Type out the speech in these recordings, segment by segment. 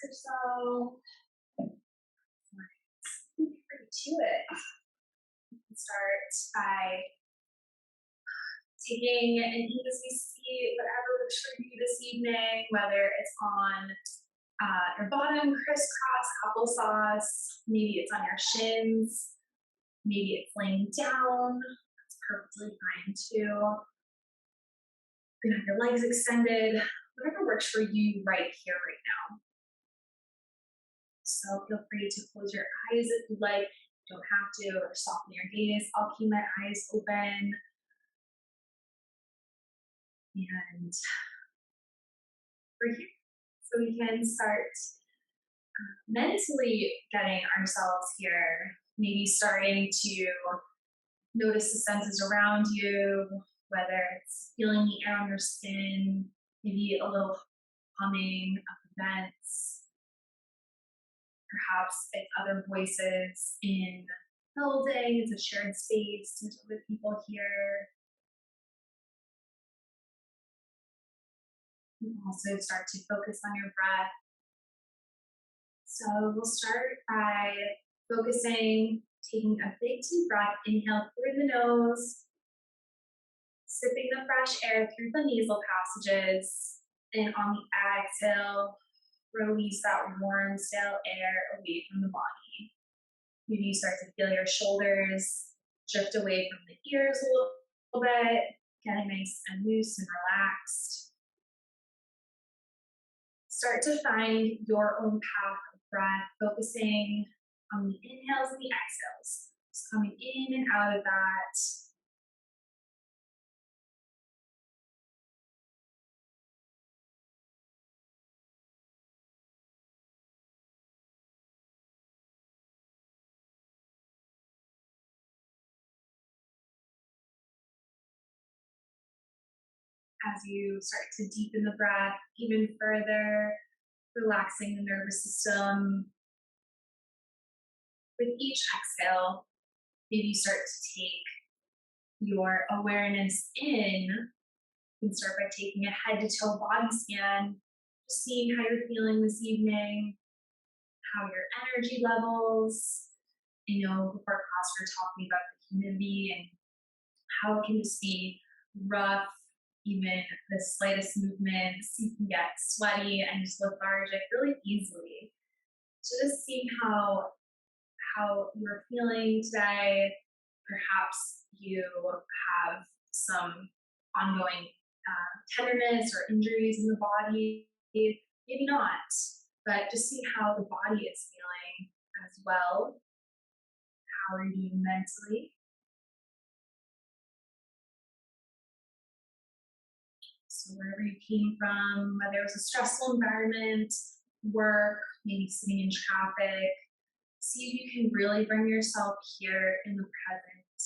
or so. Get right to it. You can start by taking an easy seat, whatever works for you this evening, whether it's on your bottom, crisscross applesauce, maybe it's on your shins, maybe it's laying down. That's perfectly fine too. You can have your legs extended, whatever works for you right here, right now. So feel free to close your eyes if you'd like. You don't have to, or soften your gaze. I'll keep my eyes open. And we're here. So we can start mentally getting ourselves here, maybe starting to notice the senses around you, whether it's feeling the air on your skin, maybe a little humming of the vents, perhaps it's other voices in the building, it's a shared space, there's other people here. You can also start to focus on your breath. So we'll start by focusing, taking a big deep breath, inhale through the nose, sipping the fresh air through the nasal passages, and on the exhale, release that warm, stale air away from the body. Maybe you start to feel your shoulders drift away from the ears a little bit, getting nice and loose and relaxed. Start to find your own path of breath, focusing on the inhales and the exhales. Just coming in and out of that. As you start to deepen the breath even further, relaxing the nervous system. With each exhale, maybe you start to take your awareness in. You can start by taking a head to toe body scan, just seeing how you're feeling this evening, how your energy levels. Before class we were talking about the humidity and how it can just be rough. Even the slightest movements, you can get sweaty and just lethargic really easily. So just seeing how you're feeling today. Perhaps you have some ongoing tenderness or injuries in the body. Maybe not, but just see how the body is feeling as well. How are you doing mentally? So wherever you came from, whether it was a stressful environment, work, maybe sitting in traffic, see if you can really bring yourself here in the present.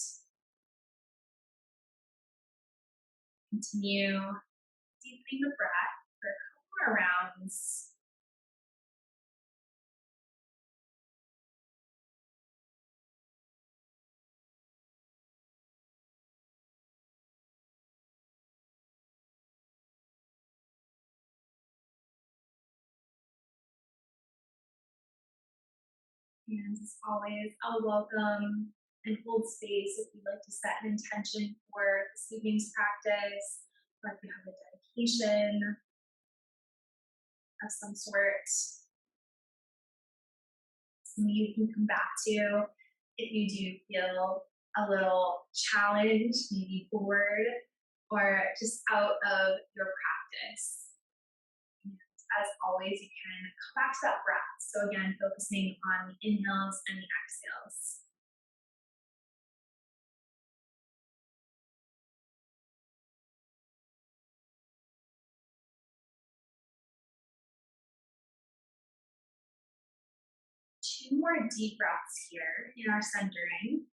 Continue deepening the breath for a couple more rounds. And as always, I'll welcome and hold space if you'd like to set an intention for this evening's practice, or if you have a dedication of some sort, something you can come back to if you do feel a little challenged, maybe bored, or just out of your practice. As always, you can come back to that breath. So again, focusing on the inhales and the exhales. Two more deep breaths here in our centering.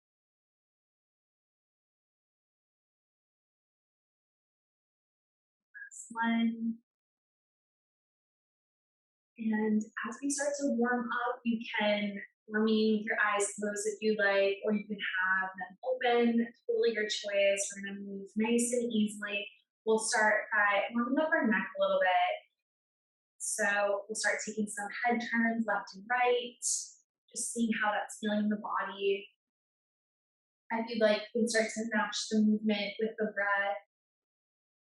Last one. And as we start to warm up, you can remain with your eyes closed if you like, or you can have them open, totally your choice. We're gonna move nice and easily. We'll start by warming up our neck a little bit. So we'll start taking some head turns left and right, just seeing how that's feeling in the body. If you'd like, you can start to match the movement with the breath.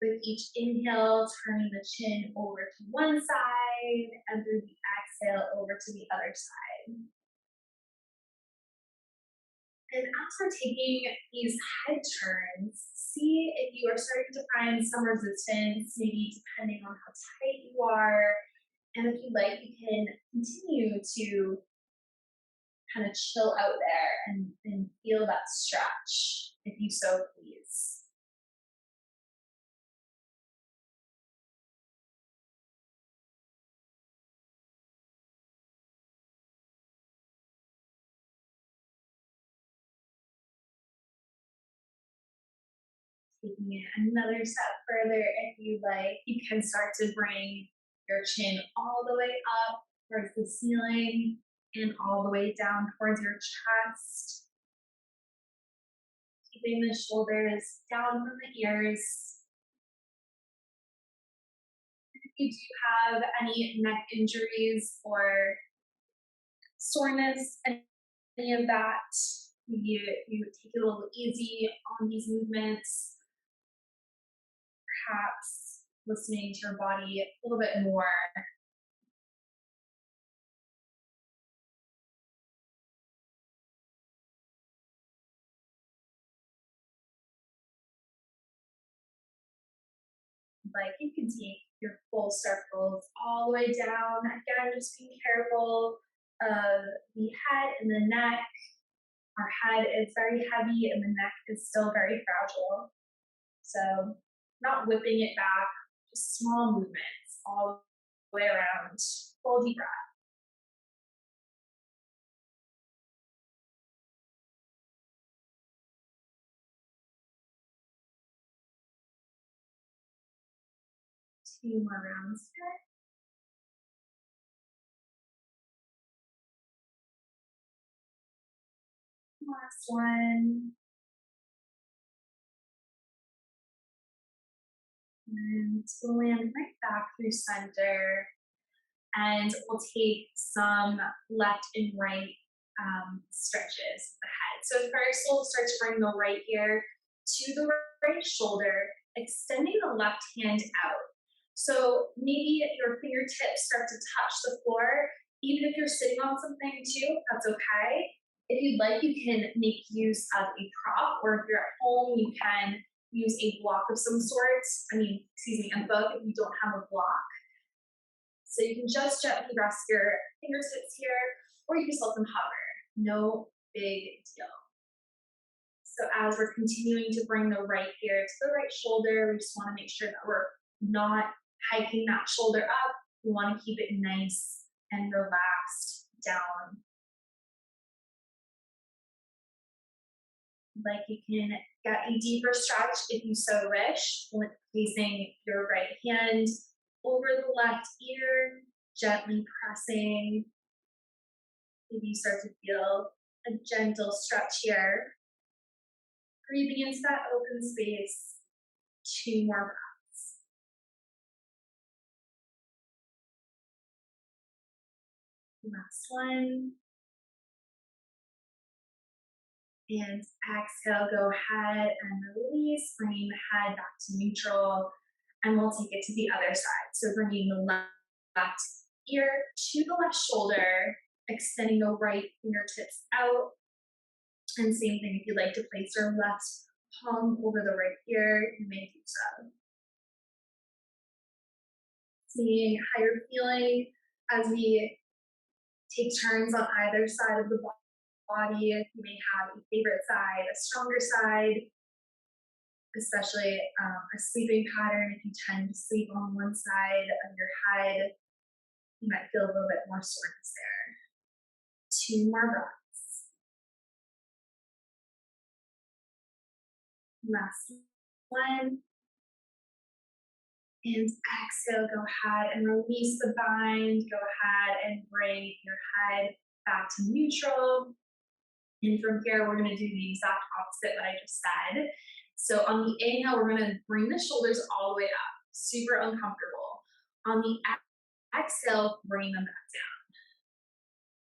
With each inhale, turning the chin over to one side, and through the exhale, over to the other side. And as we're taking these head turns, see if you are starting to find some resistance, maybe depending on how tight you are. And if you'd like, you can continue to kind of chill out there and feel that stretch if you so please. Taking it another step further, if you like, you can start to bring your chin all the way up towards the ceiling and all the way down towards your chest, keeping the shoulders down from the ears. If you do have any neck injuries or soreness, any of that, you take it a little easy on these movements, perhaps listening to your body a little bit more. Like you can take your full circles all the way down. Again, just being careful of the head and the neck. Our head is very heavy and the neck is still very fragile. So not whipping it back, just small movements all the way around. Full deep breath. 2 more rounds here. Last one. And land right back through center. And we'll take some left and right stretches of the head. So first we'll start to bring the right ear to the right shoulder, extending the left hand out. So maybe your fingertips start to touch the floor, even if you're sitting on something too, that's okay. If you'd like, you can make use of a prop, or if you're at home, you can use a block of some sort. Excuse me, a book if you don't have a block. So you can just gently rest your fingertips here, or you can just let them hover. No big deal. So as we're continuing to bring the right ear to the right shoulder, we just want to make sure that we're not hiking that shoulder up. We want to keep it nice and relaxed down. Like you can get a deeper stretch if you so wish, with placing your right hand over the left ear, gently pressing. Maybe you start to feel a gentle stretch here. Breathing into that open space. 2 more breaths. Last one. And exhale, go ahead and release, bringing the head back to neutral. And we'll take it to the other side. So bringing the left ear to the left shoulder, extending the right fingertips out. And same thing, if you'd like to place your left palm over the right ear, you may do so. Seeing how you're feeling as we take turns on either side of the body. You may have a favorite side, a stronger side, especially a sleeping pattern. If you tend to sleep on one side of your head, you might feel a little bit more soreness there. 2 more breaths. Last one. And exhale, go ahead and release the bind. Go ahead and bring your head back to neutral. And from here, we're going to do the exact opposite that I just said. So on the inhale, we're going to bring the shoulders all the way up, super uncomfortable. On the Exhale, bring them back down.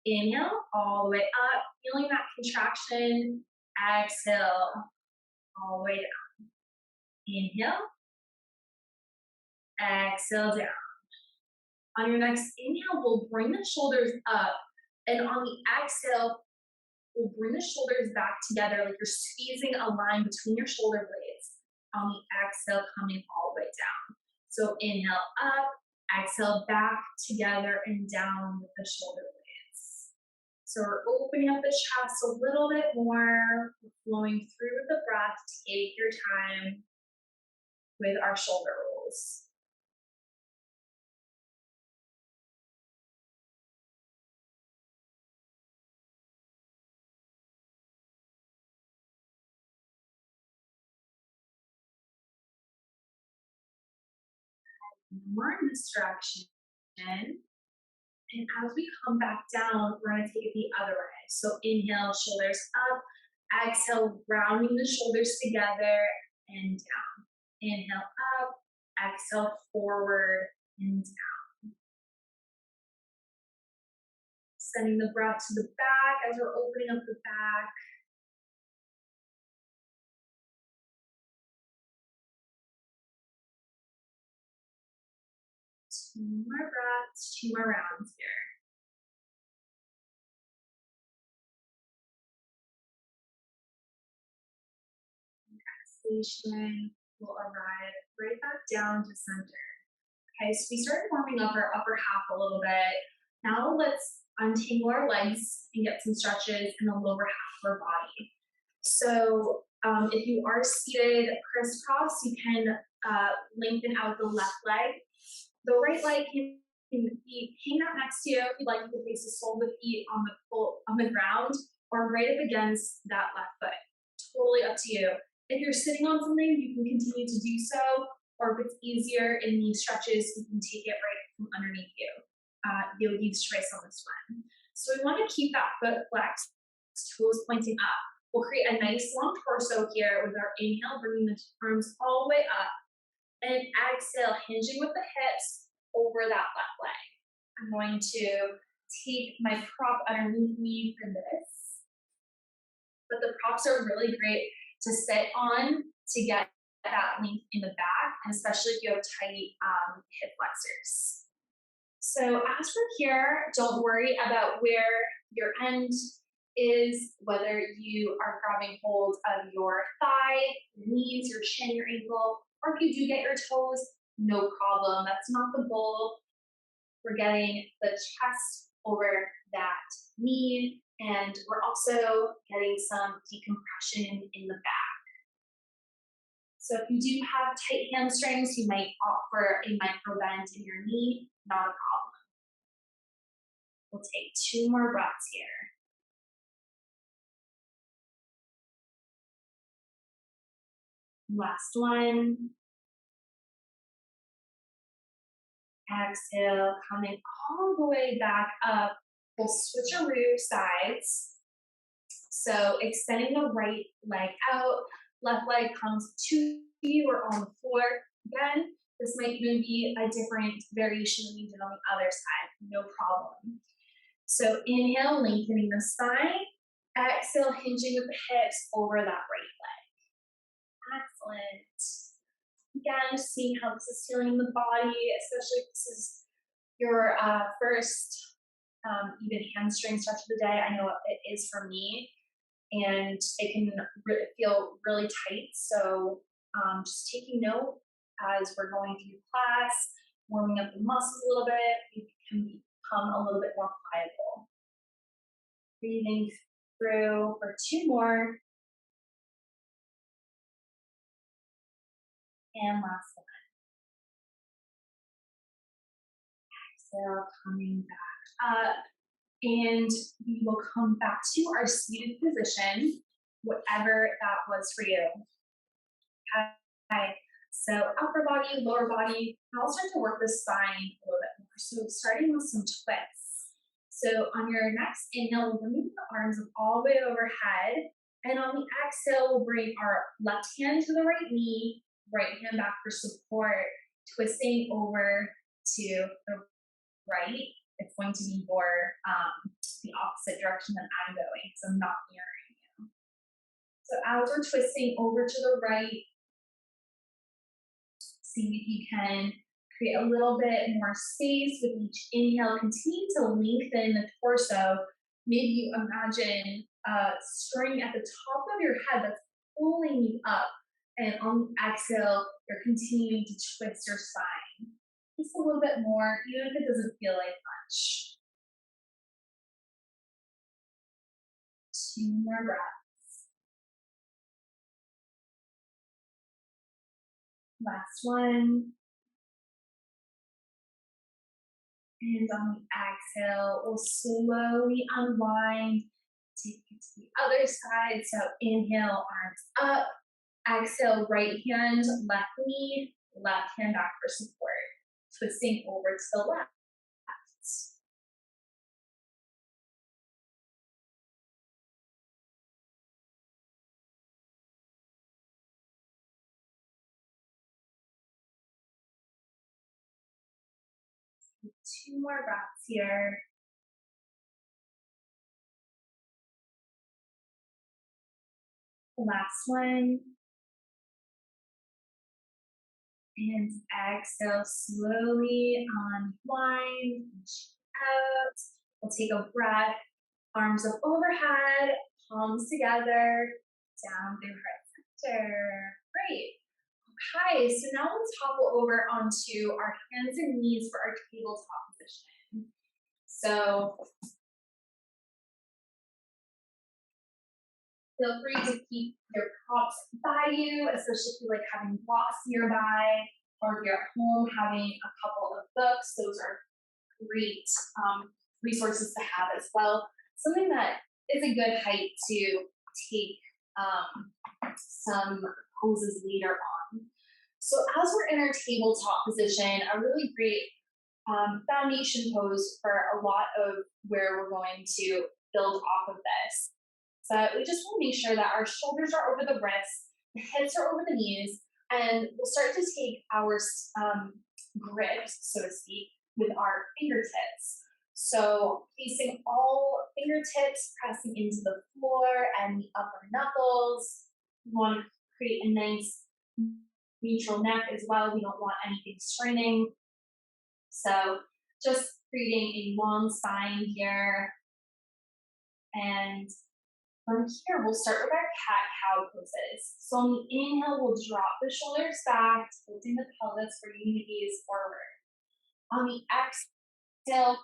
Inhale, all the way up, feeling that contraction. Exhale, all the way down. Inhale, exhale down. On your next inhale, we'll bring the shoulders up. And on the exhale, we'll bring the shoulders back together like you're squeezing a line between your shoulder blades. On the exhale, coming all the way down. So inhale up, exhale back together and down with the shoulder blades. So we're opening up the chest a little bit more, flowing through with the breath. Take your time with our shoulder rolls. More in this direction. And as we come back down, we're going to take it the other way. So inhale, shoulders up. Exhale, rounding the shoulders together and down. Inhale up. Exhale, forward and down. Sending the breath to the back as we're opening up the back. Two more breaths, 2 more rounds here. Exhalation will arrive right back down to center. Okay, so we started warming up our upper half a little bit. Now let's untangle our legs and get some stretches in the lower half of our body. So if you are seated crisscross, you can lengthen out the left leg. The right leg can be hanging out next to you if you'd like to place the sole of the feet on the ground or right up against that left foot. Totally up to you. If you're sitting on something, you can continue to do so, or if it's easier in these stretches, you can take it right from underneath you. You'll use choice on this one. So we want to keep that foot flexed, toes pointing up. We'll create a nice long torso here with our inhale, bringing the arms all the way up, and exhale, hinging with the hips over that left leg. I'm going to take my prop underneath me for this. But the props are really great to sit on to get that length in the back, and especially if you have tight hip flexors. So as we're here, don't worry about where your end is, whether you are grabbing hold of your thigh, your knees, your chin, your ankle, or if you do get your toes, no problem. That's not the goal. We're getting the chest over that knee, and we're also getting some decompression in the back. So if you do have tight hamstrings, you might opt for a micro bend in your knee, not a problem. We'll take 2 more breaths here. Last one. Exhale, coming all the way back up. We'll switcheroo sides. So extending the right leg out, left leg comes to you or on the floor. Again, this might even be a different variation than we did on the other side, no problem. So inhale, lengthening the spine. Exhale, hinging with the hips over that right leg. Excellent. Again, just seeing how this is feeling in the body, especially if this is your first even hamstring stretch of the day. I know it is for me, and it can feel really tight. So just taking note as we're going through class, warming up the muscles a little bit, you can become a little bit more pliable. Breathing through for 2 more. And last one. Exhale, coming back up. And we will come back to our seated position, whatever that was for you. Okay. So upper body, lower body. I'll start to work the spine a little bit more. So starting with some twists. So on your next inhale, we'll bring the arms all the way overhead. And on the exhale, we'll bring our left hand to the right knee, right hand back for support, twisting over to the right, it's going to be the opposite direction that I'm going, so I'm not mirroring you. So as we're twisting over to the right, seeing if you can create a little bit more space with each inhale. Continue to lengthen the torso. Maybe you imagine a string at the top of your head that's pulling you up. And on the exhale, you're continuing to twist your spine. Just a little bit more, even if it doesn't feel like much. 2 more breaths. Last one. And on the exhale, we'll slowly unwind, take it to the other side. So inhale, arms up. Exhale, right hand, left knee, left hand back for support. Twisting over to the left. 2 more breaths here. Last one. And exhale, slowly unwind, out. We'll take a breath, arms up overhead, palms together, down through heart center. Great. Okay, so now let's topple over onto our hands and knees for our tabletop position. So feel free to keep your props by you, especially if you like having blocks nearby, or if you're at home having a couple of books. Those are great resources to have as well. Something that is a good height to take some poses later on. So as we're in our tabletop position, a really great foundation pose for a lot of where we're going to build off of this. But we just want to make sure that our shoulders are over the wrists, the hips are over the knees, and we'll start to take our grips, so to speak, with our fingertips. So facing all fingertips, pressing into the floor and the upper knuckles. We want to create a nice neutral neck as well. We don't want anything straining. So just creating a long spine here. And from here, we'll start with our cat-cow poses. So on the inhale, we'll drop the shoulders back, tilting the pelvis, bringing the gaze forward. On the exhale,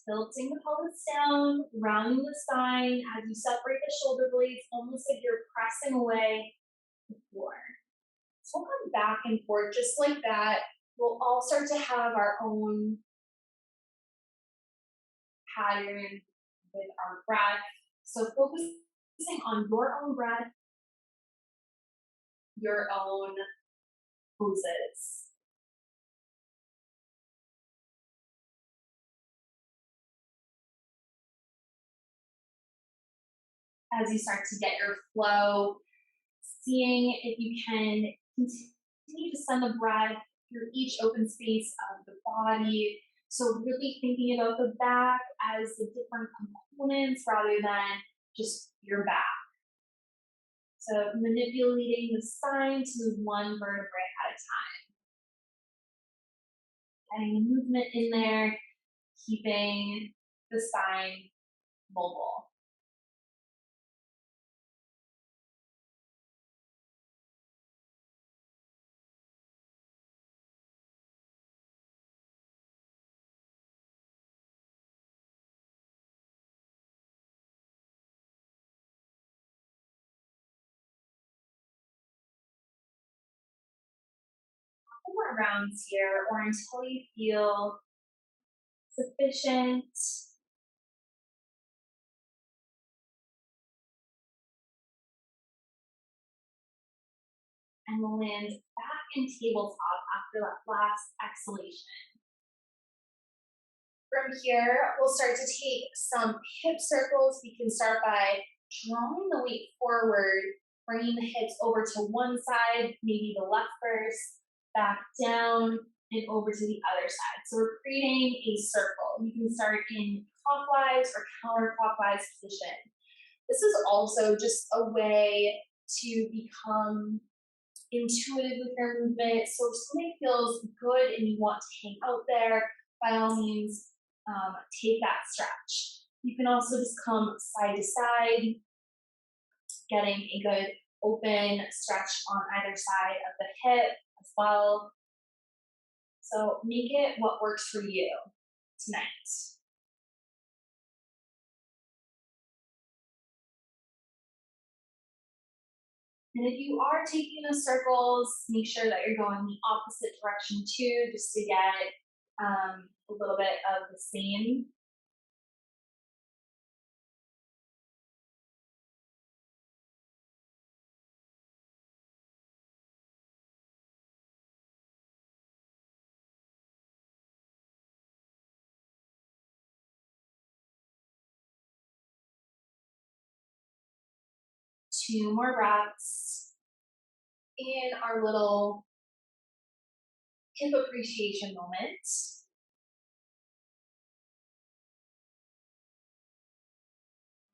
tilting the pelvis down, rounding the spine as you separate the shoulder blades, almost like you're pressing away the floor. So we'll come back and forth just like that. We'll all start to have our own pattern with our breath. So focusing on your own breath, your own poses. As you start to get your flow, seeing if you can continue to send the breath through each open space of the body. So really thinking about the back as the different components rather than just your back. So manipulating the spine to move one vertebrae at a time. Getting the movement in there, keeping the spine mobile. More rounds here, or until you feel sufficient. And we'll land back in tabletop after that last exhalation. From here, we'll start to take some hip circles. We can start by drawing the weight forward, bringing the hips over to one side, maybe the left first, back down, and over to the other side. So we're creating a circle. You can start in clockwise or counterclockwise position. This is also just a way to become intuitive with your movement. So if something feels good and you want to hang out there, by all means, take that stretch. You can also just come side to side, getting a good open stretch on either side of the hip as well. So make it what works for you tonight. And if you are taking the circles, make sure that you're going the opposite direction too, just to get a little bit of the same. 2 more breaths in our little hip appreciation moment.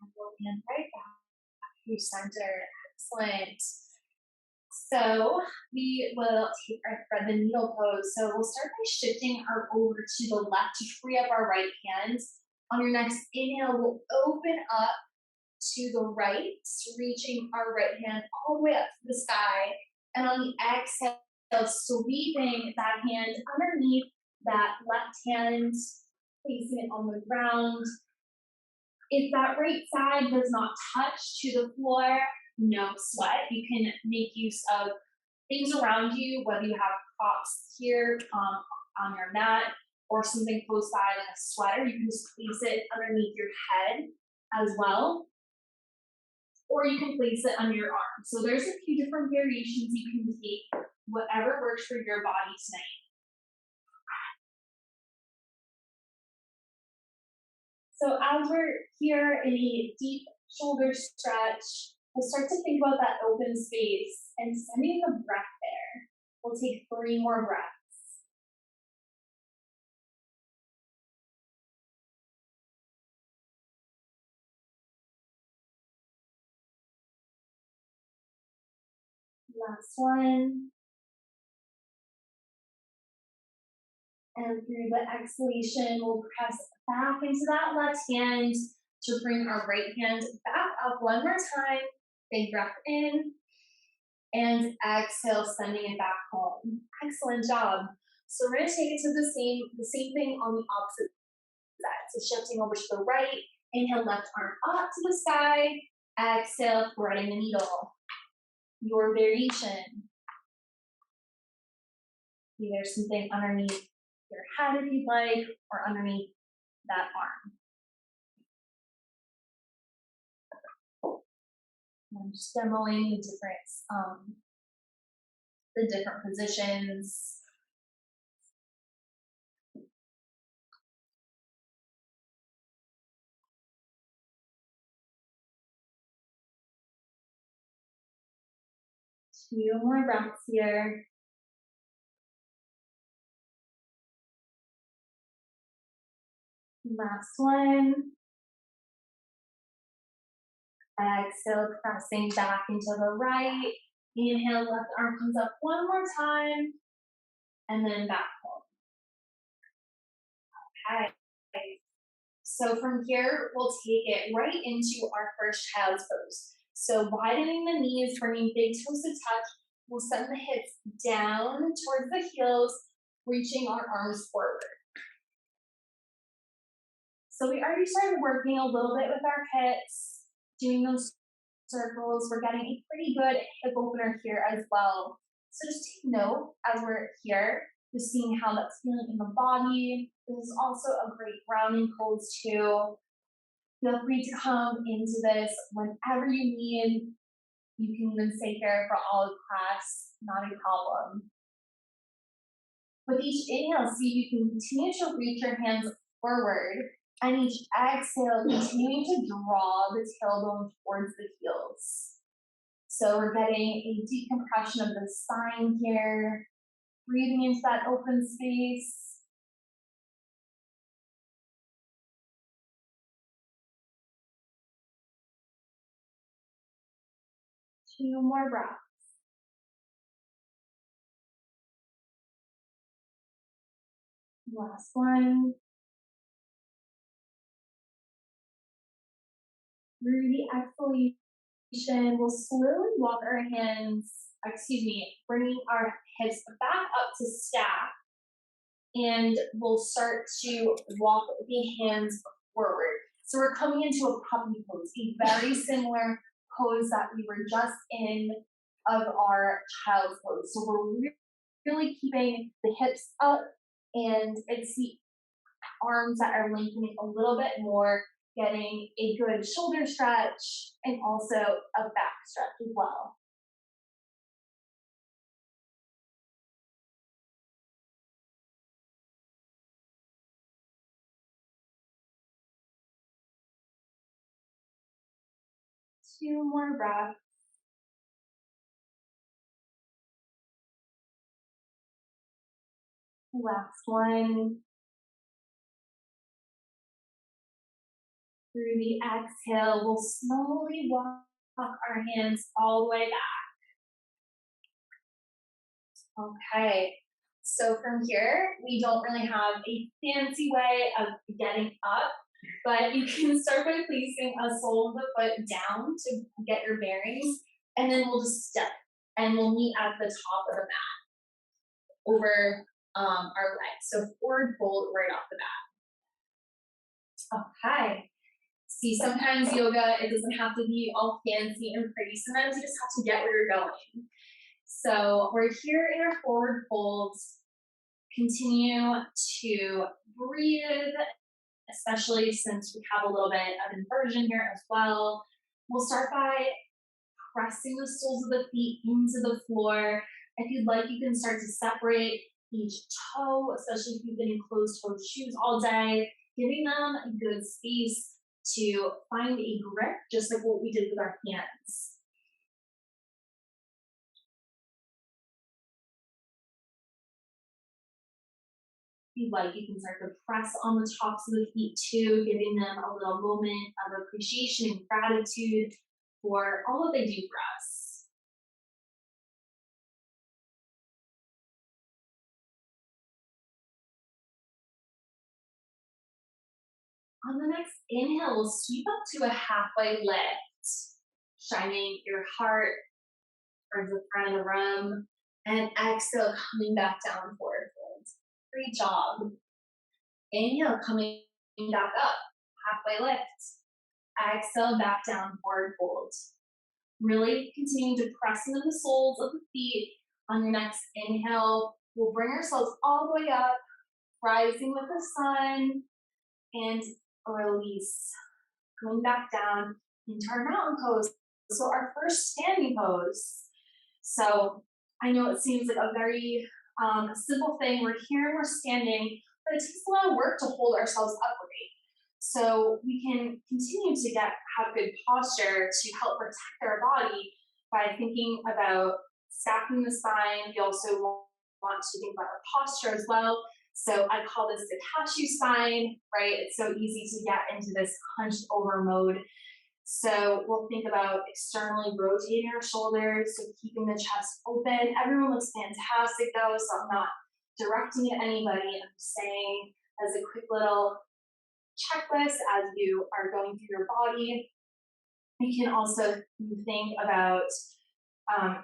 And we'll hand right back through center. Excellent. So we will take our thread the needle pose. So we'll start by shifting our over to the left to free up our right hand. On your next inhale, we'll open up to the right, reaching our right hand all the way up to the sky. And on the exhale, sweeping that hand underneath that left hand, placing it on the ground. If that right side does not touch to the floor, no sweat. You can make use of things around you, whether you have props here on your mat or something close by like a sweater. You can just place it underneath your head as well. Or you can place it under your arm. So there's a few different variations you can take, whatever works for your body tonight. So as we're here in a deep shoulder stretch, we'll start to think about that open space and sending the breath there. We'll take 3 more breaths. Last one. And through the exhalation, we'll press back into that left hand to bring our right hand back up one more time. Big breath in and exhale, sending it back home. Excellent job. So we're going to take it to the same thing on the opposite side. So shifting over to the right, inhale, left arm up to the sky. Exhale, threading the needle. Your variation. Either something underneath your head if you'd like, or underneath that arm. I'm just demoing the different positions. Two more breaths here. Last one. Exhale, pressing back into the right. Inhale, left arm comes up one more time, and then back home. Okay. So from here, we'll take it right into our first child's pose. So widening the knees, bringing big toes to touch. We'll send the hips down towards the heels, reaching our arms forward. So we already started working a little bit with our hips, doing those circles. We're getting a pretty good hip opener here as well. So just take note as we're here, just seeing how that's feeling in the body. This is also a great grounding pose too. Feel free to come into this whenever you need. You can even stay here for all of class, not a problem. With each inhale, see you can continue to reach your hands forward, and each exhale, continue to draw the tailbone towards the heels. So we're getting a deep compression of the spine here, breathing into that open space. 2 more breaths. Last one. Through the exhalation, we'll slowly walk our hands, bringing our hips back up to stack. And we'll start to walk the hands forward. So we're coming into a puppy pose, a very similar pose that we were just in of our child's pose. So we're really keeping the hips up, and it's the arms that are lengthening a little bit more, getting a good shoulder stretch and also a back stretch as well. Two more breaths. Last one. Through the exhale, we'll slowly walk our hands all the way back. Okay, so from here, we don't really have a fancy way of getting up, but you can start by placing a sole of the foot down to get your bearings, and then we'll just step, and we'll meet at the top of the mat over our legs. So forward fold right off the bat. Okay. See, sometimes yoga, it doesn't have to be all fancy and pretty. Sometimes you just have to get where you're going. So we're here in our forward folds. Continue to breathe, especially since we have a little bit of inversion here as well. We'll start by pressing the soles of the feet into the floor. If you'd like, you can start to separate each toe, especially if you've been in closed-toed shoes all day, giving them a good space to find a grip, just like what we did with our hands. If you'd like, you can start to press on the tops of the feet too, giving them a little moment of appreciation and gratitude for all that they do for us. On the next inhale, we'll sweep up to a halfway lift, shining your heart towards the front of the room, and exhale, coming back down forward fold. Great job. Inhale, coming back up, halfway lift. Exhale, back down, forward fold. Really continuing to press into the soles of the feet. On your next inhale, we'll bring ourselves all the way up, rising with the sun, and release. Going back down into our mountain pose. So our first standing pose. So I know it seems like a very simple thing. We're here and we're standing, but it takes a lot of work to hold ourselves upright. So we can continue to have good posture to help protect our body by thinking about stacking the spine. We also want to think about our posture as well. So I call this the cashew spine, right? It's so easy to get into this hunched over mode. So we'll think about externally rotating our shoulders, so keeping the chest open. Everyone looks fantastic though, so I'm not directing it at anybody. I'm just saying as a quick little checklist as you are going through your body. You can also think about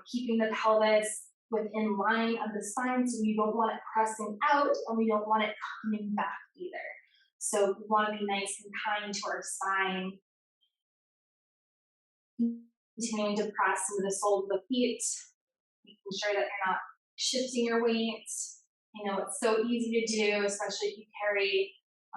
keeping the pelvis within line of the spine, so we don't want it pressing out and we don't want it coming back either. So we want to be nice and kind to our spine. Continuing to press into the soles of the feet, making sure that you're not shifting your weight. I know it's so easy to do, especially if you carry a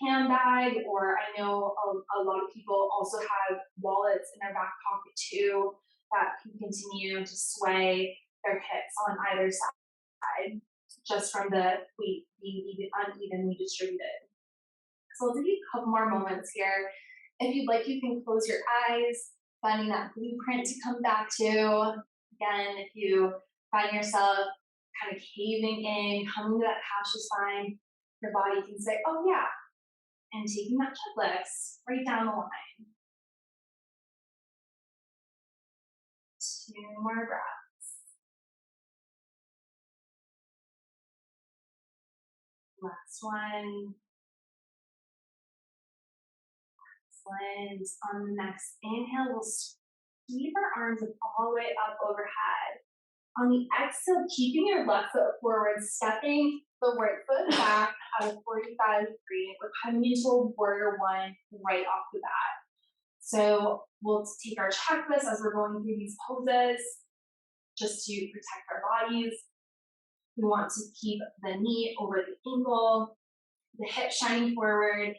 handbag, or I know a lot of people also have wallets in their back pocket too that can continue to sway their hips on either side just from the weight being unevenly distributed. So I'll give you a couple more moments here. If you'd like, you can close your eyes, finding that blueprint to come back to. Again, if you find yourself kind of caving in, coming to that fascia spine, your body can say, oh yeah, and taking that checklist right down the line. Two more breaths. Last one. Excellent. On the next inhale, we'll sweep our arms all the way up overhead. On the exhale, keeping your left foot forward, stepping the right foot back at a 45 degree. We're coming into a warrior one right off the bat. So we'll take our checklist as we're going through these poses just to protect our bodies. We want to keep the knee over the ankle, the hip shining forward.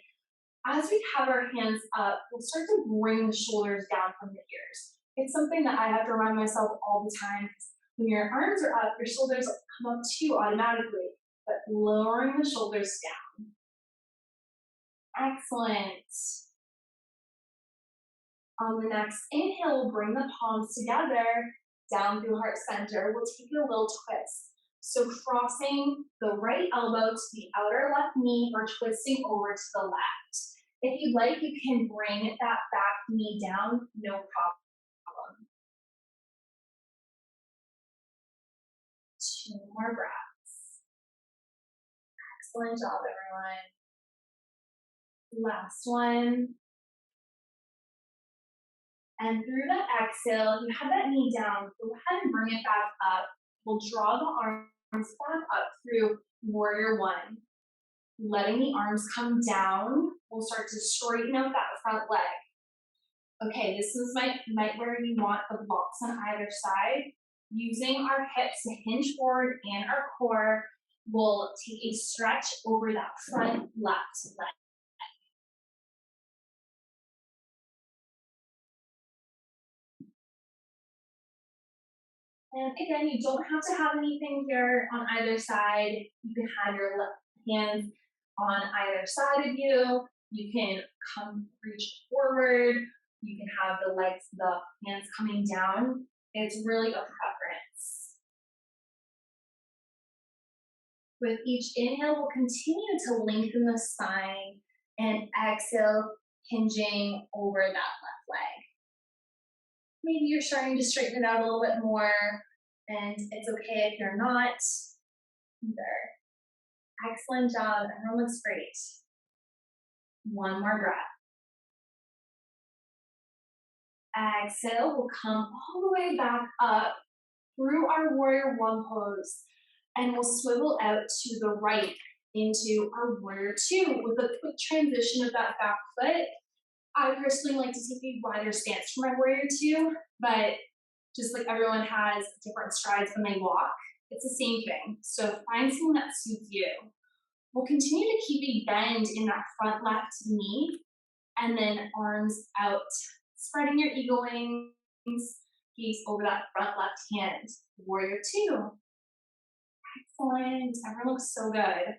As we have our hands up, we'll start to bring the shoulders down from the ears. It's something that I have to remind myself all the time. When your arms are up, your shoulders come up too automatically, but lowering the shoulders down. Excellent. On the next inhale, we'll bring the palms together down through heart center. We'll take a little twist. So crossing the right elbow to the outer left knee or twisting over to the left. If you'd like, you can bring that back knee down, no problem. Two more breaths. Excellent job, everyone. Last one. And through that exhale, if you have that knee down, go ahead and bring it back up. We'll draw the arms back up through warrior one. Letting the arms come down, we'll start to straighten out that front leg. Okay, this is might where you want the blocks on either side. Using our hips to hinge forward and our core, we'll take a stretch over that front left leg. And again, you don't have to have anything here on either side. You can have your left hands on either side of you. You can reach forward. You can have the hands coming down. It's really a preference. With each inhale, we'll continue to lengthen the spine and exhale, hinging over that left leg. Maybe you're starting to straighten it out a little bit more, and it's okay if you're not either. Excellent job. Everyone looks great. One more breath. Exhale, we'll come all the way back up through our warrior one pose, and we'll swivel out to the right into our warrior two with a quick transition of that back foot. I personally like to take a wider stance for my warrior two, but just like everyone has different strides when they walk, it's the same thing. So find something that suits you. We'll continue to keep a bend in that front left knee, and then arms out, spreading your eagle wings, gaze over that front left hand. Warrior two. Excellent. Everyone looks so good.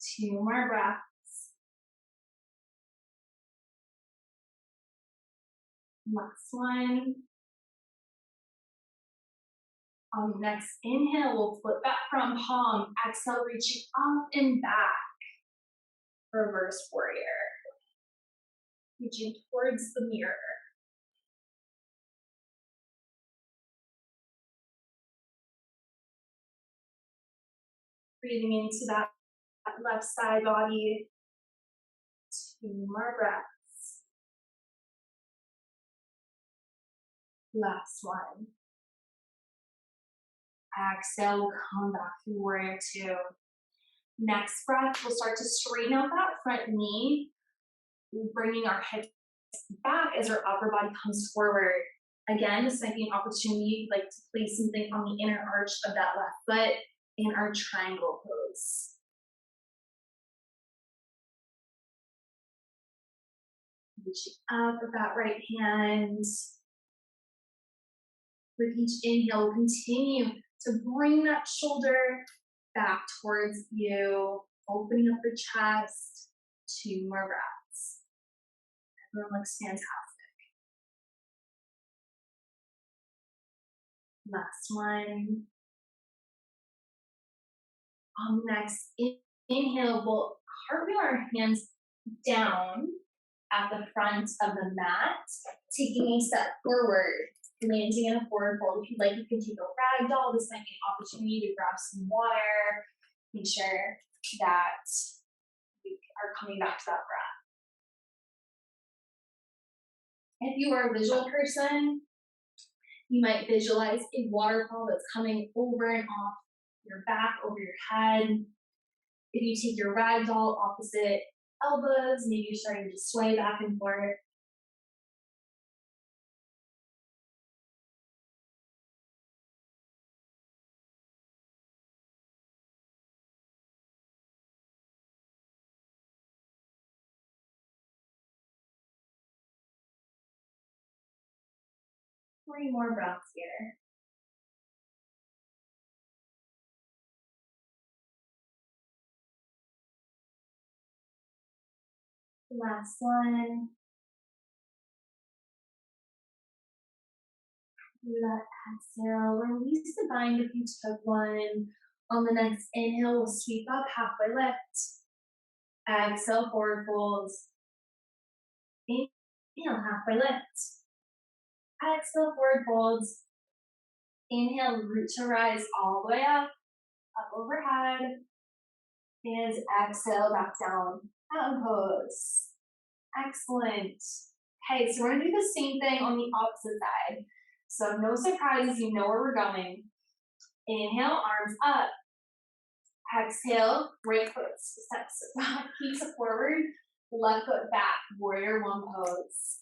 Two more breaths. Last one. On the next inhale, we'll flip that front palm. Exhale, reaching up and back. Reverse warrior. Reaching towards the mirror. Breathing into that left side body. Two more breaths. Last one. Exhale, we'll come back to warrior two. Next breath, we'll start to straighten out that front knee, bringing our hips back as our upper body comes forward. Again, this might be an opportunity like to place something on the inner arch of that left foot in our triangle pose. Reaching up with that right hand. With each inhale, we'll continue to bring that shoulder back towards you, opening up the chest. Two more breaths. Everyone looks fantastic. Last one. On the next inhale, we'll cartwheel our hands down at the front of the mat, taking a step forward, landing in a forward fold. If you'd like, you can take a rag doll. This might be an opportunity to grab some water, make sure that we are coming back to that breath. If you are a visual person, you might visualize a waterfall that's coming over and off your back, over your head. If you take your rag doll opposite elbows, maybe you're starting to sway back and forth. Three more breaths here. Last one. Let exhale. Release the bind if you took one. On the next inhale, we'll sweep up, halfway lift. Exhale, forward fold. Inhale, halfway lift. Exhale, forward fold. Inhale, root to rise all the way up overhead. And exhale, back down, mountain pose. Excellent. Okay, so we're gonna do the same thing on the opposite side. So no surprises, you know where we're going. Inhale, arms up. Exhale, right foot steps back, keeps it forward. Left foot back, warrior one pose.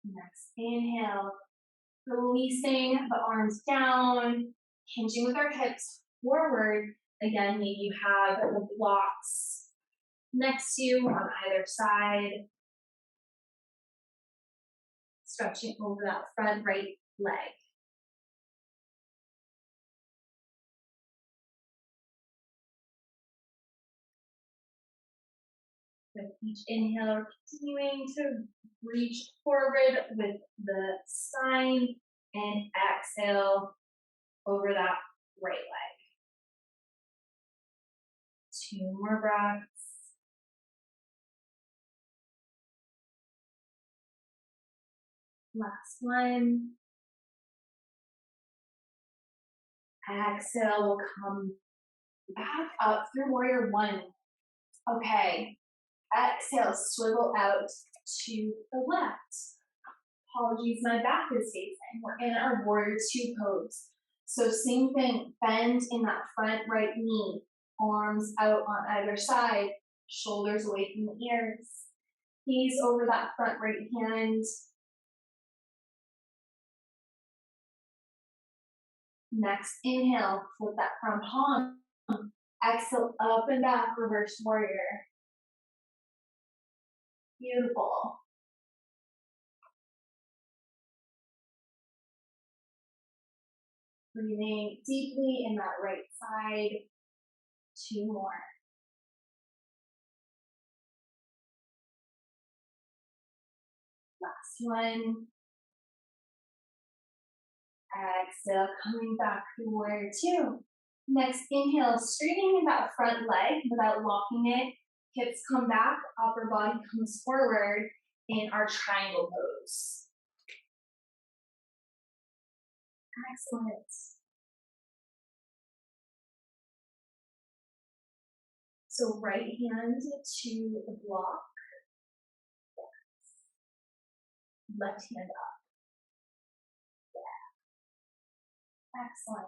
Next inhale, releasing the arms down, hinging with our hips forward. Again, maybe you have the blocks next to you on either side. Stretching over that front right leg. With each inhale, we're continuing to reach forward with the spine and exhale over that right leg. 2 more breaths. Last one. Exhale, we'll come back up through warrior one. Okay, exhale, swivel out to the left. Apologies, my back is facing. We're in our warrior two pose. So same thing, bend in that front right knee, arms out on either side, shoulders away from the ears. Gaze over that front right hand. Next inhale, flip that front palm. Exhale, up and back, reverse warrior. Beautiful. Breathing deeply in that right side. 2 more. Last one. Exhale, coming back to warrior two. Next inhale, straightening that front leg without locking it. Hips come back, upper body comes forward in our triangle pose. Excellent. So right hand to the block. Left hand up. Yeah. Excellent.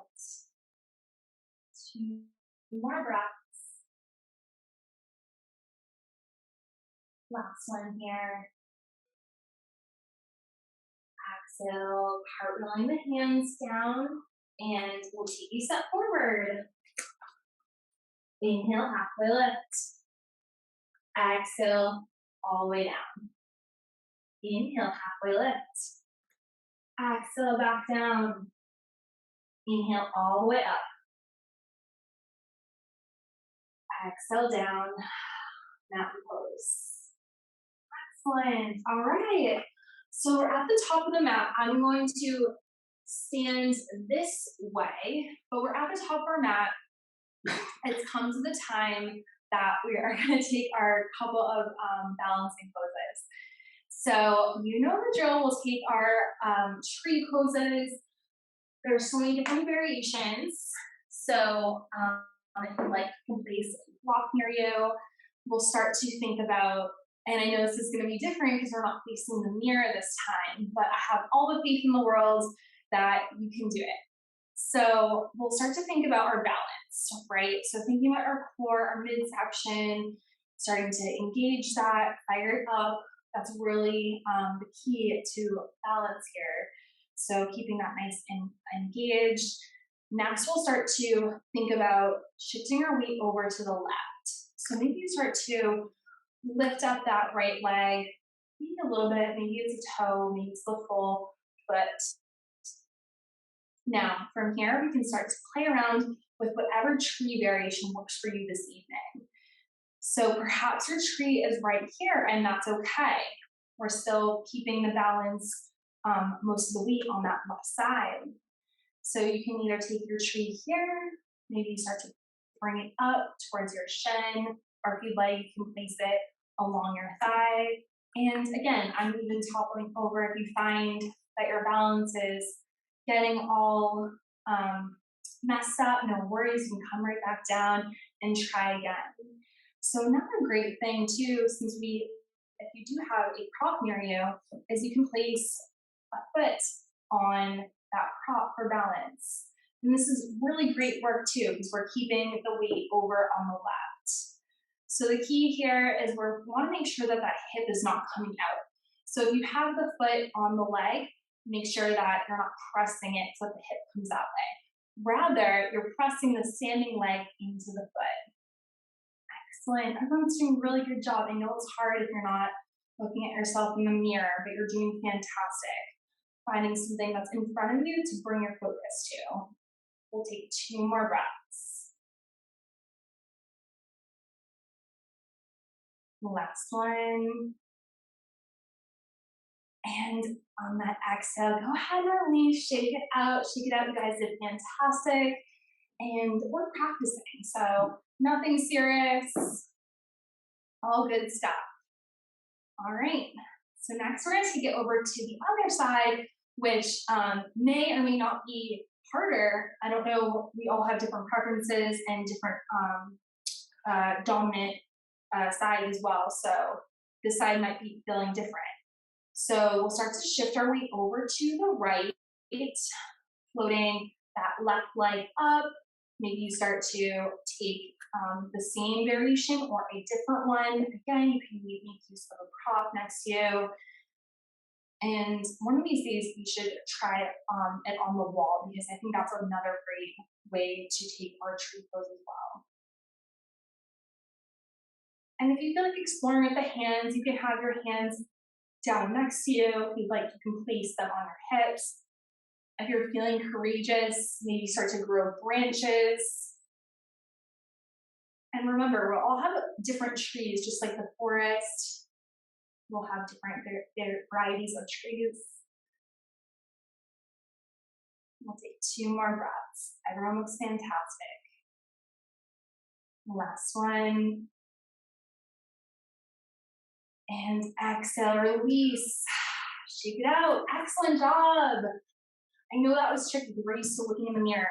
2 more breaths. Last one here. Exhale, cartwheeling the hands down, and we'll take a step forward. Inhale, halfway lift. Exhale, all the way down. Inhale, halfway lift. Exhale, back down. Inhale, all the way up. Exhale, down. Mountain pose. Excellent. All right. So we're at the top of the mat. I'm going to stand this way, but we're at the top of our mat. It's come to the time that we are going to take our couple of balancing poses. So you know the drill. We'll take our tree poses. There's so many different variations. So if you like, you can place a block near you. We'll start to think about, and I know this is going to be different because we're not facing the mirror this time, but I have all the faith in the world that you can do it. So we'll start to think about our balance, right? So thinking about our core, our midsection, starting to engage that, fire it up. That's really the key to balance here. So keeping that nice and engaged. Next, we'll start to think about shifting our weight over to the left. So maybe you start to lift up that right leg, maybe a little bit, maybe it's a toe, maybe it's the full foot. Now, from here, we can start to play around with whatever tree variation works for you this evening. So perhaps your tree is right here, and that's okay. We're still keeping the balance, most of the weight on that left side. So you can either take your tree here, maybe start to bring it up towards your shin, or if you'd like, you can place it along your thigh. And again, I'm even toppling over if you find that your balance is getting all messed up, no worries, you can come right back down and try again. So another great thing too, since if you do have a prop near you, is you can place a foot on that prop for balance. And this is really great work too, because we're keeping the weight over on the left. So the key here is we want to make sure that that hip is not coming out. So if you have the foot on the leg, make sure that you're not pressing it so that the hip comes that way. Rather, you're pressing the standing leg into the foot. Excellent. Everyone's doing a really good job. I know it's hard if you're not looking at yourself in the mirror, but you're doing fantastic. Finding something that's in front of you to bring your focus to. We'll take 2 more breaths. Last one. And on that exhale, go ahead and release, shake it out. Shake it out. You guys did fantastic. And we're practicing, so nothing serious. All good stuff. All right. So next we're going to take it over to the other side, which may or may not be harder. I don't know. We all have different preferences and different dominant side as well. So this side might be feeling different. So we'll start to shift our weight over to the right, floating that left leg up. Maybe you start to take the same variation or a different one. Again, you can make use of a prop next to you. And one of these days, we should try it on the wall, because I think that's another great way to take our tree pose as well. And if you feel like exploring with the hands, you can have your hands down next to you. If you'd like, you can place them on your hips. If you're feeling courageous, maybe start to grow branches. And remember, we'll all have different trees, just like the forest. We'll have different varieties of trees. We'll take 2 more breaths. Everyone looks fantastic. Last one. And exhale, release. Shake it out. Excellent job. I know that was tricky. We're used to looking in the mirror.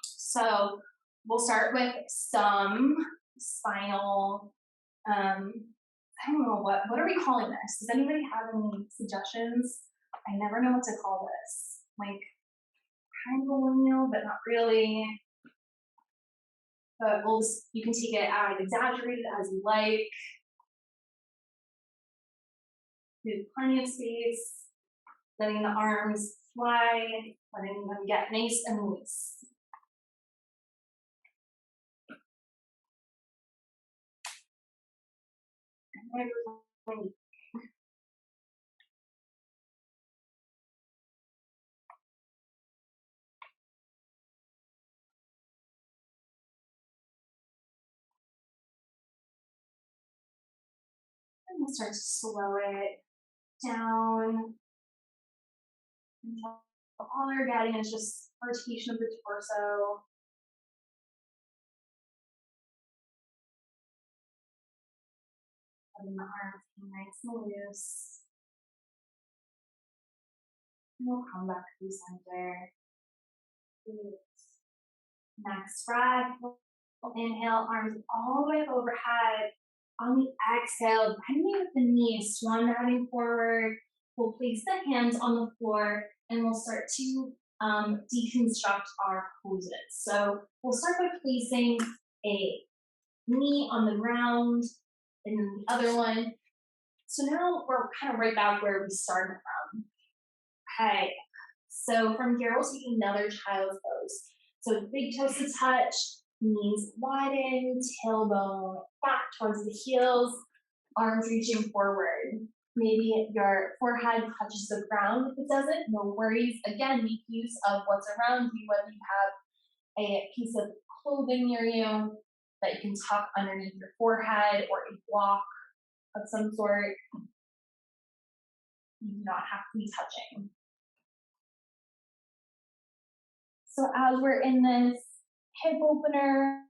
So we'll start with some spinal, I don't know, what are we calling this? Does anybody have any suggestions? I never know what to call this. Like triangle windmill, but not really. But you can take it as exaggerated as you like. We have plenty of space, letting the arms fly, letting them get nice and loose. And we'll start to slow it down. All you're getting is just rotation of the torso. Letting the arms be nice and loose. And we'll come back to center. Good. Next breath. We'll inhale, arms all the way overhead. On the exhale, bending with the knees, swan nodding forward. We'll place the hands on the floor and we'll start to deconstruct our poses. So we'll start by placing a knee on the ground and then the other one. So now we're kind of right back where we started from. Okay, so from here we'll take another child's pose. So big toes to touch, knees widen, tailbone back towards the heels, arms reaching forward. Maybe your forehead touches the ground. If it doesn't, no worries. Again, make use of what's around you, whether you have a piece of clothing near you that you can tuck underneath your forehead or a block of some sort. You do not have to be touching. So as we're in this hip opener,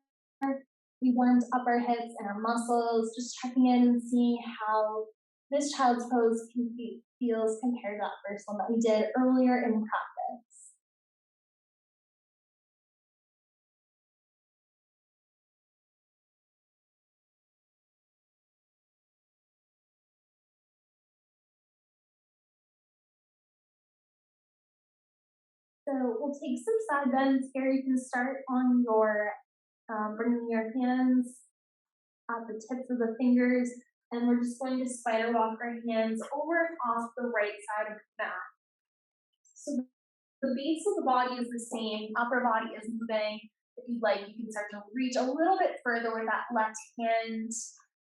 we warmed up our hips and our muscles, just checking in and seeing how this child's pose feels compared to that first one that we did earlier in practice. So we'll take some side bends here. You can start on your, bringing your hands at the tips of the fingers, and we're just going to spider walk our hands over and off the right side of the mat. So the base of the body is the same, upper body is moving. If you'd like, you can start to reach a little bit further with that left hand.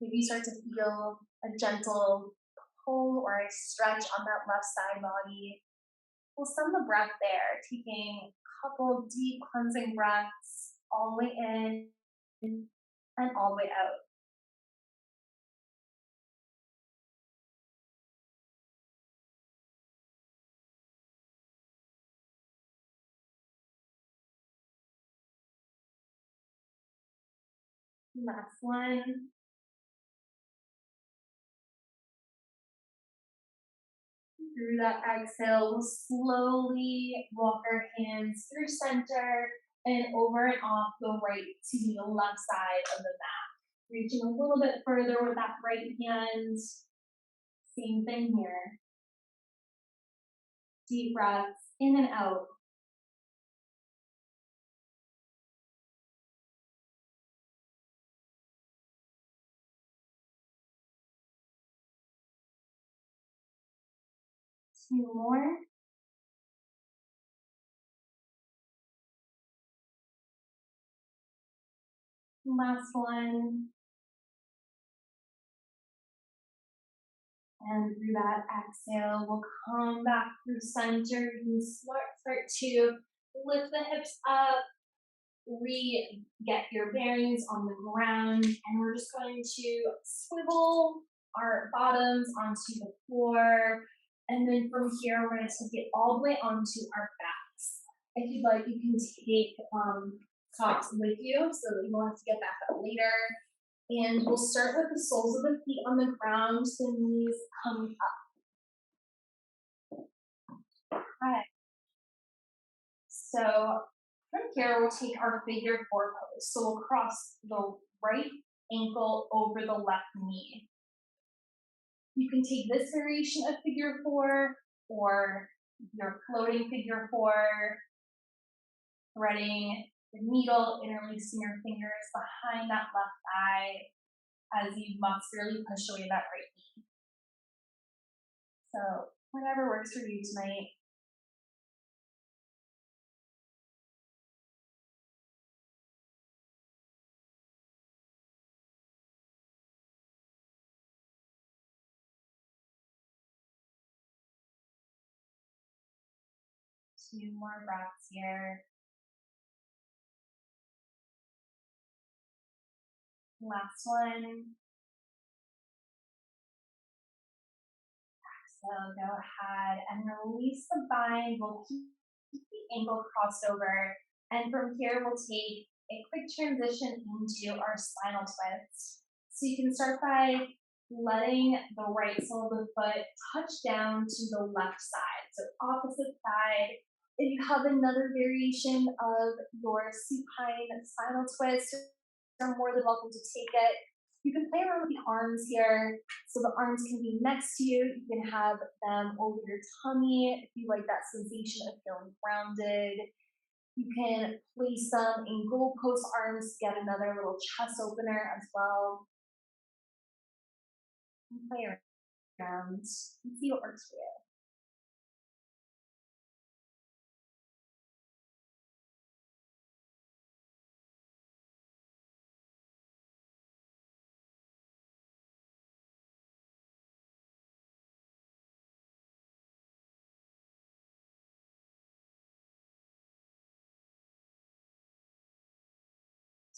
Maybe you start to feel a gentle pull or a stretch on that left side body. We'll send the breath there, taking a couple deep cleansing breaths all the way in and all the way out. Last one. Through that exhale, we'll slowly walk our hands through center and over and off the right to the left side of the mat. Reaching a little bit further with that right hand. Same thing here. Deep breaths in and out. Two more. Last one. And through that exhale, we'll come back through center. You can start to lift the hips up, get your bearings on the ground, and we're just going to swivel our bottoms onto the floor. And then from here, we're going to take it all the way onto our backs. If you'd like, you can take socks with you so that you don't have to get back up later. And we'll start with the soles of the feet on the ground, the knees coming up. Okay. So from here, we'll take our figure four pose. So we'll cross the right ankle over the left knee. You can take this variation of figure four or your floating figure four, threading the needle, interlacing your fingers behind that left thigh as you muscularly push away that right knee. So whatever works for you tonight. Two more breaths here. Last one. So go ahead and release the bind. We'll keep ankle crossed over. And from here, we'll take a quick transition into our spinal twist. So you can start by letting the right sole of the foot touch down to the left side. So opposite side. If you have another variation of your supine spinal twist, you're more than welcome to take it. You can play around with the arms here. So the arms can be next to you. You can have them over your tummy if you like that sensation of feeling grounded. You can place them in goalpost arms to get another little chest opener as well. And play around and see what works for you.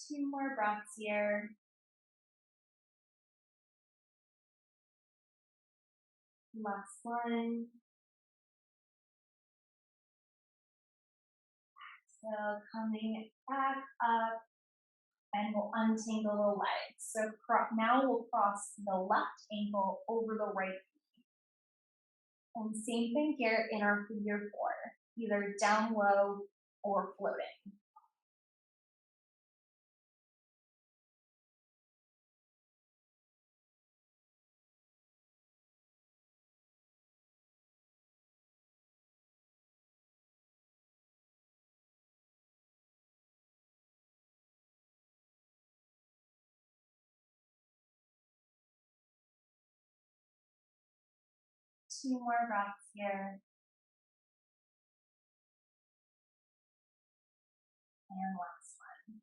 Two more breaths here. Last one. So coming back up, and we'll untangle the legs. So now we'll cross the left ankle over the right. And same thing here in our figure four, either down low or floating. Two more breaths here. And last one.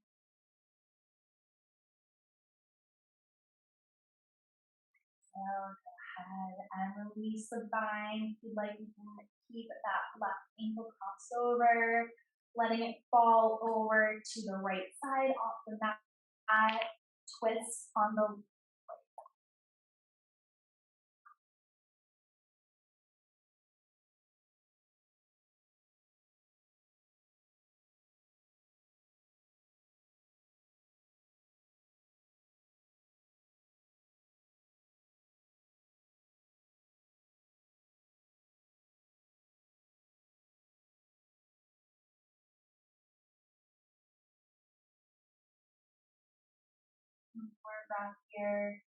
So go ahead and release the bind. If you'd like, you can keep that left ankle crossed over, letting it fall over to the right side off the mat. Twist on the more breath here.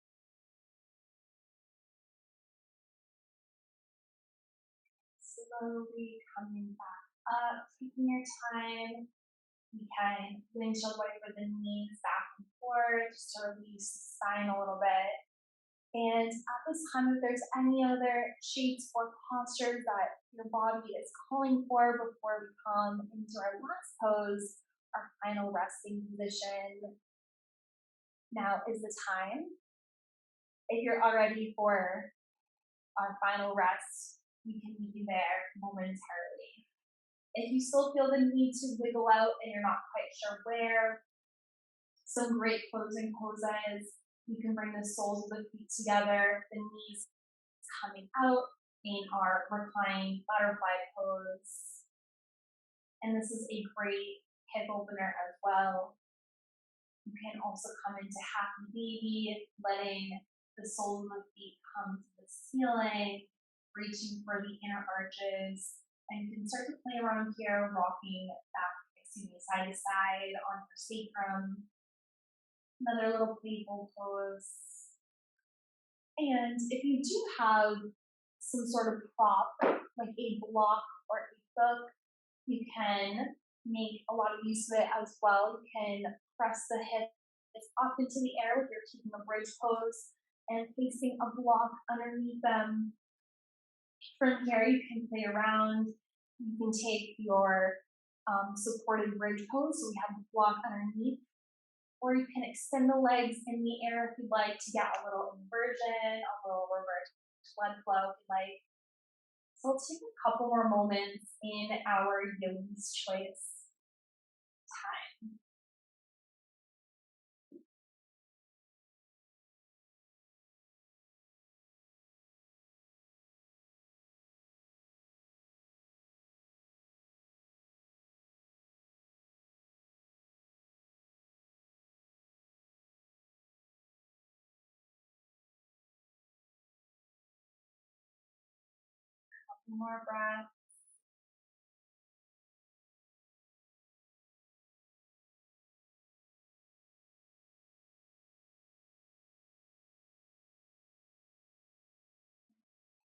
Slowly coming back up, taking your time. You can windshield wiper the knees back and forth just to release the spine a little bit. And at this time, if there's any other shapes or postures that your body is calling for before we come into our last pose, our final resting position, now is the time. If you're all ready for our final rest, we can meet you there momentarily. If you still feel the need to wiggle out and you're not quite sure where, some great closing poses. You can bring the soles of the feet together, the knees coming out in our reclined butterfly pose. And this is a great hip opener as well. You can also come into happy baby, letting the soles of the feet come to the ceiling, reaching for the inner arches. And you can start to play around here, rocking back, side to side on your sacrum. Another little playful pose. And if you do have some sort of prop, like a block or a book, you can make a lot of use of it as well. You can press the hips up into the air if you're keeping a bridge pose and placing a block underneath them. From here, you can play around. You can take your supported bridge pose, so we have the block underneath, or you can extend the legs in the air if you'd like to get a little inversion, a little reverse blood flow if you'd like. So we'll take a couple more moments in our yogi's choice time. More breath.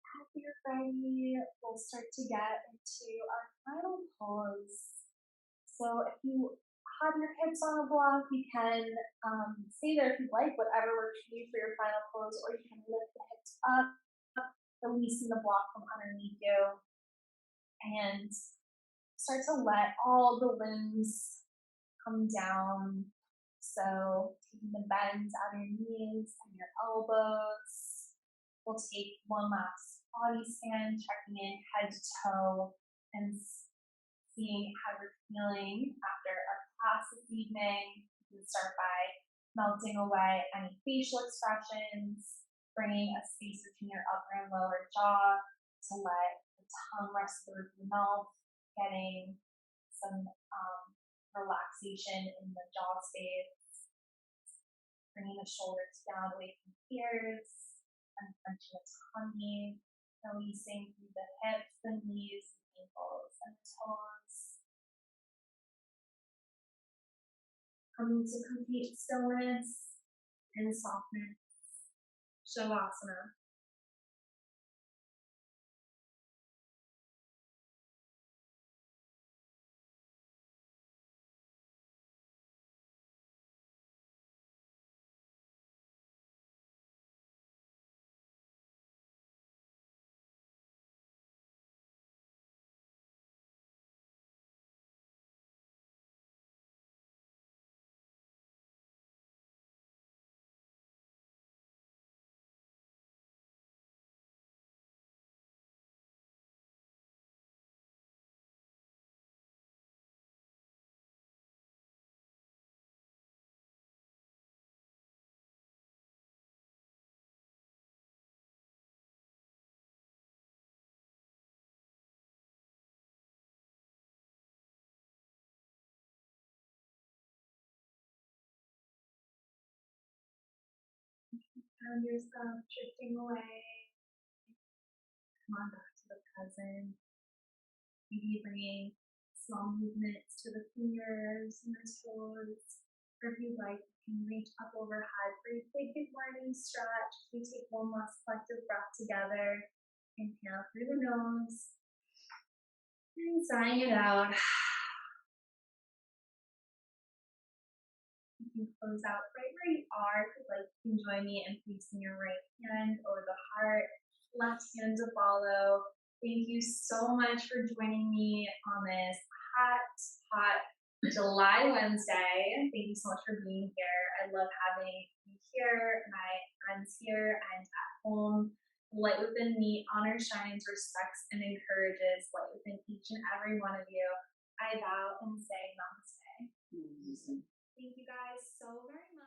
As you're ready, we'll start to get into our final pose. So if you have your hips on a block, you can stay there if you'd like, whatever works for you for your final pose, or you can lift the hips up, releasing the block from underneath you, and start to let all the limbs come down. So taking the bends out of your knees and your elbows. We'll take one last body scan, checking in head to toe and seeing how you're feeling after our class this evening. You can start by melting away any facial expressions, bringing a space between your upper and lower jaw to let the tongue rest through the mouth, getting some relaxation in the jaw space, bringing the shoulders down away from the ears, and clenching the tummy, releasing through the hips, the knees, the ankles, and the toes. Coming to complete stillness and softness. Shavasana. Found yourself drifting away. Come on back to the present. Maybe bringing small movements to the fingers and the toes. Or if you'd like, you can reach up overhead for a big good morning stretch. We take one last collective breath together. Inhale through the nose. And sighing it out. You can close out right where you are. If you'd like, you can join me in placing your right hand over the heart, left hand to follow. Thank you so much for joining me on this hot July Wednesday. Thank you so much for being here. I love having you here, my friends here, and at home. Light within me honors, shines, respects, and encourages light within each and every one of you. I vow and say namaste. Thank you guys so very much.